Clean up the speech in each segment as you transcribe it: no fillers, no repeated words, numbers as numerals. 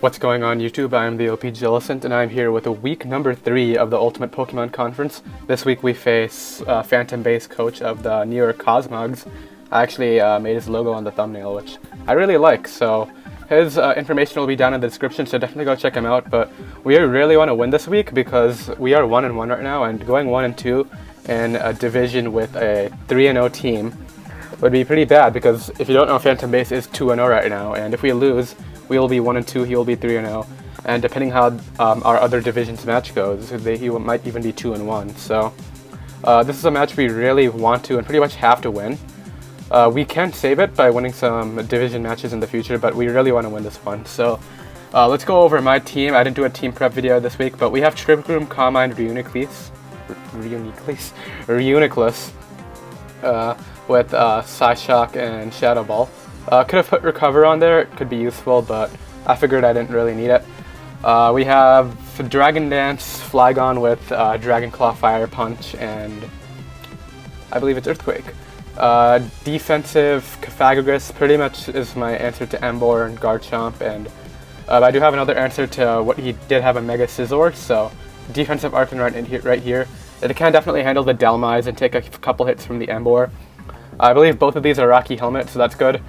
What's going on YouTube? I am TheOPJellicent and I'm here with week number 3 of the Ultimate Pokemon Conference. This week we face Phantom Base coach of the New York Cosmogs. I actually made his logo on the thumbnail, which I really like, so his information will be down in the description, so definitely go check him out. But we really want to win this week because we are 1-1 right now, and going 1-2 in a division with a 3-0 team would be pretty bad, because if you don't know, Phantom Base is 2-0 right now, and if we lose, we will be 1-2, he will be 3-0, and depending how our other divisions match goes, he might even be 2-1. So this is a match we really want to and pretty much have to win. We can save it by winning some division matches in the future, but we really want to win this one. So let's go over my team. I didn't do a team prep video this week, but we have Trickroom, Carmine, Reuniclus, with Psyshock and Shadow Ball. Could have put Recover on there, it could be useful, but I figured I didn't really need it. We have Dragon Dance, Flygon with Dragon Claw, Fire Punch, and I believe it's Earthquake. Defensive Cofagrigus pretty much is my answer to Emboar and Garchomp, and I do have another answer to what he did have a Mega Scizor, so defensive Arcanine right here. It can definitely handle the Dhelmise and take a couple hits from the Emboar. I believe both of these are Rocky Helmet, so that's good.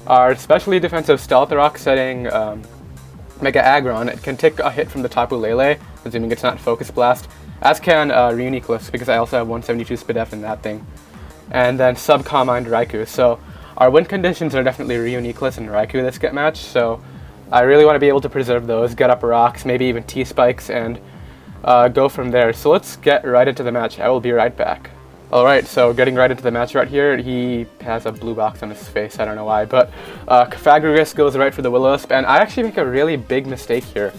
Our specially defensive Stealth Rock setting Mega Aggron, it can take a hit from the Tapu Lele, assuming it's not Focus Blast, as can Reuniclus, because I also have 172 Spadef in that thing. And then Sub-Calm-Mind Raikou. So our win conditions are definitely Reuniclus and Raikou this get match, so I really want to be able to preserve those, get up rocks, maybe even T-Spikes, and go from there. So let's get right into the match. I will be right back. Alright, so getting right into the match right here, he has a blue box on his face, I don't know why, but Cofagrigus goes right for the Will-O-Wisp, and I actually make a really big mistake here.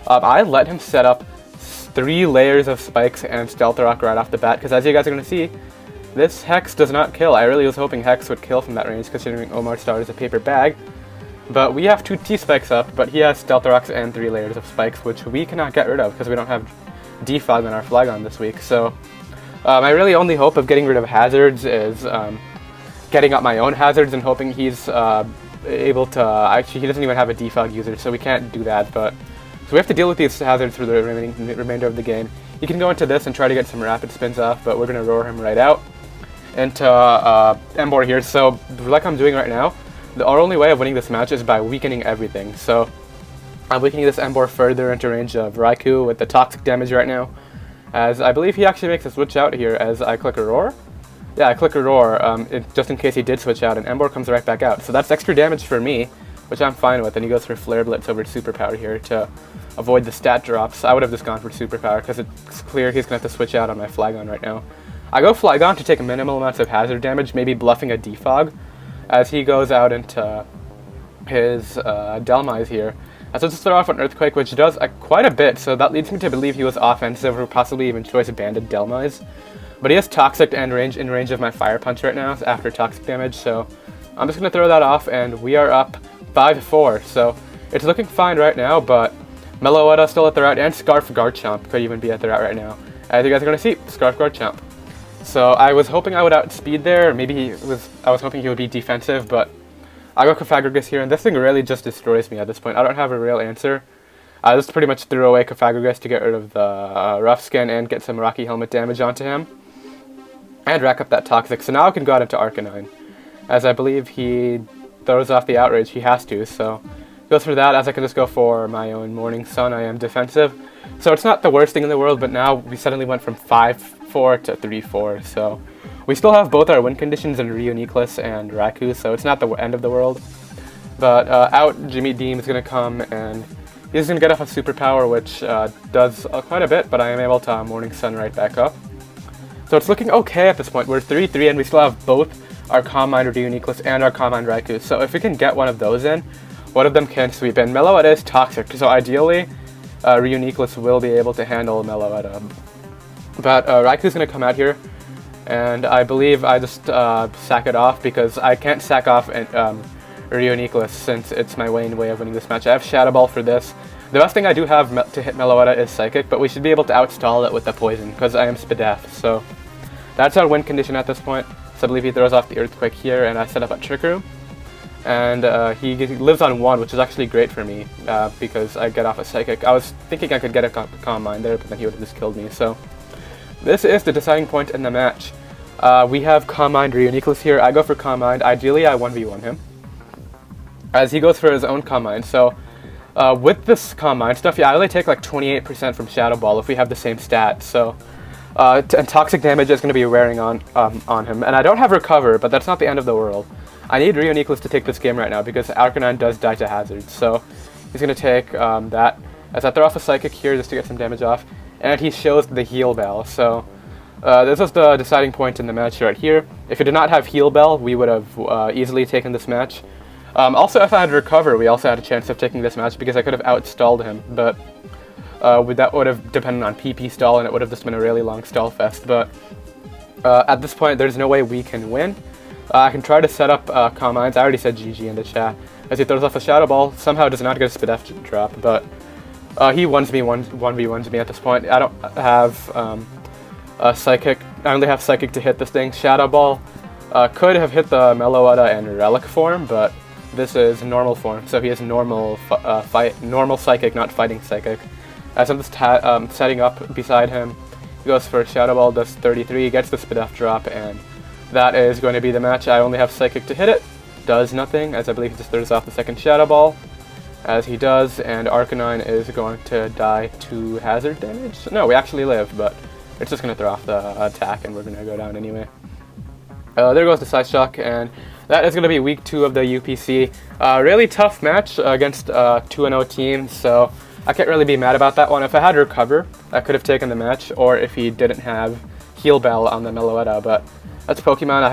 I let him set up 3 layers of spikes and Stealth Rock right off the bat, because as you guys are going to see, this Hex does not kill. I really was hoping Hex would kill from that range, considering Omarstar is a paper bag. But we have 2 T-Spikes up, but he has Stealth Rocks and 3 layers of spikes, which we cannot get rid of, because we don't have Defog on our Flygon this week, so my really only hope of getting rid of hazards is getting up my own hazards and hoping he's able to, actually he doesn't even have a defog user, so we can't do that, but so we have to deal with these hazards for the remainder of the game. He can go into this and try to get some rapid spins off, but we're going to roar him right out into Emboar here. So like I'm doing right now, our only way of winning this match is by weakening everything. So I'm weakening this Emboar further into range of Raikou with the toxic damage right now, as I believe he actually makes a switch out here as I click a roar. Yeah, I click a roar, just in case he did switch out, and Emboar comes right back out. So that's extra damage for me, which I'm fine with, and he goes for Flare Blitz over Superpower here to avoid the stat drops. I would have just gone for Superpower, because it's clear he's going to have to switch out on my Flygon right now. I go Flygon to take minimal amounts of hazard damage, maybe bluffing a Defog, as he goes out into his Dhelmise here. So let's throw off an Earthquake, which does quite a bit, so that leads me to believe he was offensive or possibly even Choice Banded Dhelmise. But he has Toxic and in range of my Fire Punch right now after Toxic damage, so I'm just going to throw that off, and we are up 5-4. So it's looking fine right now, but Meloetta still at the route, and Scarf Garchomp could even be at the route right now. As you guys are going to see, Scarf Garchomp. So I was hoping I would outspeed there, maybe I was hoping he would be defensive, but I go Cofagrigus here, and this thing really just destroys me at this point. I don't have a real answer. I just pretty much threw away Cofagrigus to get rid of the Rough Skin and get some Rocky Helmet damage onto him, and rack up that Toxic. So now I can go out into Arcanine, as I believe he throws off the Outrage. He has to, so goes for that, as I can just go for my own Morning Sun. I am defensive, so it's not the worst thing in the world, but now we suddenly went from 5-4 to 3-4, so we still have both our win conditions in Reuniclus and Raikou, so it's not the end of the world. But out Jimmy Deem is going to come, and he's going to get off a Superpower, which does quite a bit, but I am able to Morning Sun right back up. So it's looking okay at this point. We're 3-3, and we still have both our Calm Mind Reuniclus and our Calm Mind Raikou, so if we can get one of those in, one of them can sweep in. Meloetta is Toxic, so ideally Reuniclus will be able to handle Meloetta. But Raikou's going to come out here, and I believe I just sack it off, because I can't sack off Reuniclus since it's my way of winning this match. I have Shadow Ball for this. The best thing I do have to hit Meloetta is Psychic, but we should be able to outstall it with the Poison, because I am Spadef. So that's our win condition at this point. So I believe he throws off the Earthquake here, and I set up a Trick Room. and he lives on 1, which is actually great for me because I get off a Psychic. I was thinking I could get a Calm Mind there, but then he would have just killed me. So this is the deciding point in the match. We have Calm Mind or Uniqueless here. I go for Calm Mind. Ideally, I 1v1 him, as he goes for his own Calm Mind. So with this Calm Mind stuff, yeah, I only take like 28% from Shadow Ball if we have the same stats. So and Toxic damage is going to be wearing on him. And I don't have Recover, but that's not the end of the world. I need Uniqueless to take this game right now because Arcanine does die to Hazard. So he's going to take that, as I throw off a Psychic here just to get some damage off. And he shows the Heal Bell. So this is the deciding point in the match right here. If he did not have Heal Bell, we would have easily taken this match. Also, if I had Recover, we also had a chance of taking this match because I could have outstalled him. But that would have depended on PP stall, and it would have just been a really long stall fest. But at this point, there's no way we can win. I can try to set up Calm Minds. I already said GG in the chat. As he throws off a Shadow Ball, somehow does not get a Spidef drop, but he 1v1s me at this point. I don't have a Psychic. I only have Psychic to hit this thing. Shadow Ball could have hit the Meloetta and Relic form, but this is normal form, so he has normal normal Psychic, not Fighting Psychic. As I'm just setting up beside him, he goes for Shadow Ball, does 33, gets the Spidef drop, and that is going to be the match. I only have Psychic to hit it. Does nothing, as I believe he just throws off the second Shadow Ball, as he does, and Arcanine is going to die to Hazard damage. No, we actually live, but it's just going to throw off the attack, and we're going to go down anyway. There goes the Side Shock, and that is going to be week 2 of the UPC. Really tough match against 2-0 teams, so I can't really be mad about that one. If I had Recover, I could have taken the match, or if he didn't have Heal Bell on the Meloetta, but that's Pokemon.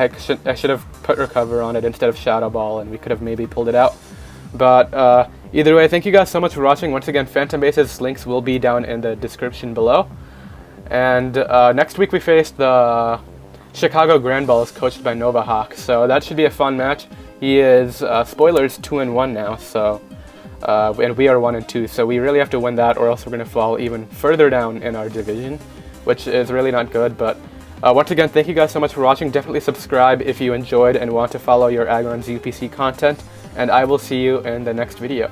I should have put Recover on it instead of Shadow Ball, and we could have maybe pulled it out. But either way, thank you guys so much for watching. Once again, Phantom Base's links will be down in the description below. And next week we face the Chicago Grand Balls, coached by Nova Hawk, so that should be a fun match. He is, spoilers, 2-1 now, so and we are 1-2, so we really have to win that, or else we're going to fall even further down in our division, which is really not good. But once again, thank you guys so much for watching. Definitely subscribe if you enjoyed and want to follow your Aggrons UPC content, and I will see you in the next video.